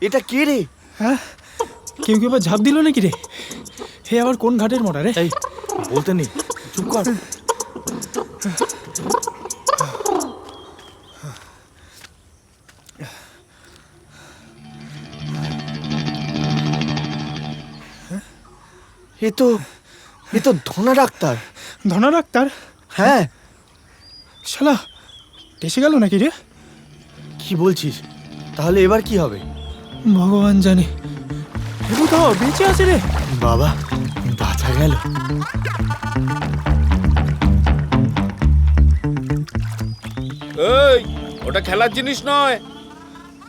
এটা কে রে? হ্যাঁ, কেউ কেউ আবার ঝাঁপ দিল নাকি রে? হে আবার কোন ঘাটের মরা রে? এই বলতে নেই, চুপ কর। এ তো ধনা ডাক্তার। ধনা ডাক্তার? হ্যাঁ। শালা এসে গেল নাকি রে? কি বলছিস? তাহলে এবার কি হবে? ভগবান জানে। হেবু তো বেঁচে আছে রে। বাবা, বাঁচা গেল। এই, ওটা খেলার জিনিস নয়।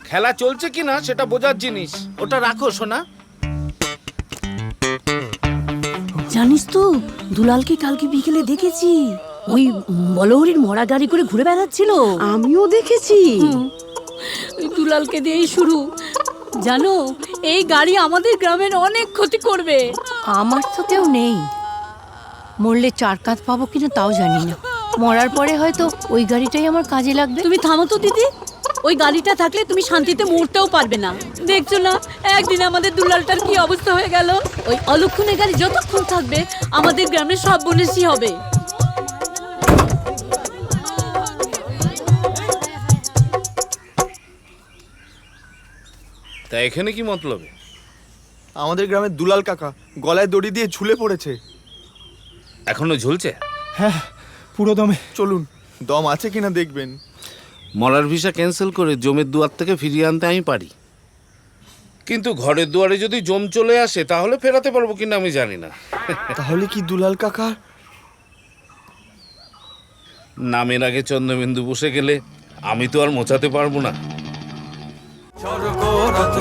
খেলা চলছে কিনা সেটা বোঝার জিনিস। ওটা রাখো সোনা। জানিস তো দুলালকে কালকে বিকেলে দেখেছি, ওই বলহরির মরা গাড়ি করে ঘুরে বেড়াচ্ছিল। আমিও দেখেছি। ওই দুলালকে দিয়েই শুরু। জানো, এই গাড়ি আমাদের গ্রামের অনেক ক্ষতি করবে। আমার তো কেউ নেই, মরলে চার কাঁধ পাবো কিনা তাও জানি না। মরার পরে হয়তো ওই গাড়িটাই আমার কাজে লাগবে। তুমি থামো তো দিদি, ওই গাড়িটা থাকলে তুমি শান্তিতে মরতেও পারবে না। দেখছো না একদিন আমাদের দুলালটার কি অবস্থা হয়ে গেল। ওই অলক্ষণের গাড়ি যতক্ষণ থাকবে আমাদের গ্রামের সব বনেশি হবে। তা এখানে কি মতলবে? আমাদের গ্রামের দুলাল কাকা গলায় দড়ি দিয়ে ঝুলে পড়েছে। এখনো ঝুলছে? হ্যাঁ, পুরো দমে। চলুন, দম আছে কিনা দেখবেন। মরার ভিসা ক্যান্সেল করে জমের দুয়ার থেকে ফিরিয়ে আনতে আমি পারি, কিন্তু ঘরের দুয়ারে যদি জম চলে আসে তাহলে ফেরাতে পারবো কিনা আমি জানি না। তাহলে কি দুলাল কাকা? নামের আগে চন্দ্রবিন্দু বসে গেলে আমি তো আর মোছাতে পারবো না। স্বর্গ রথ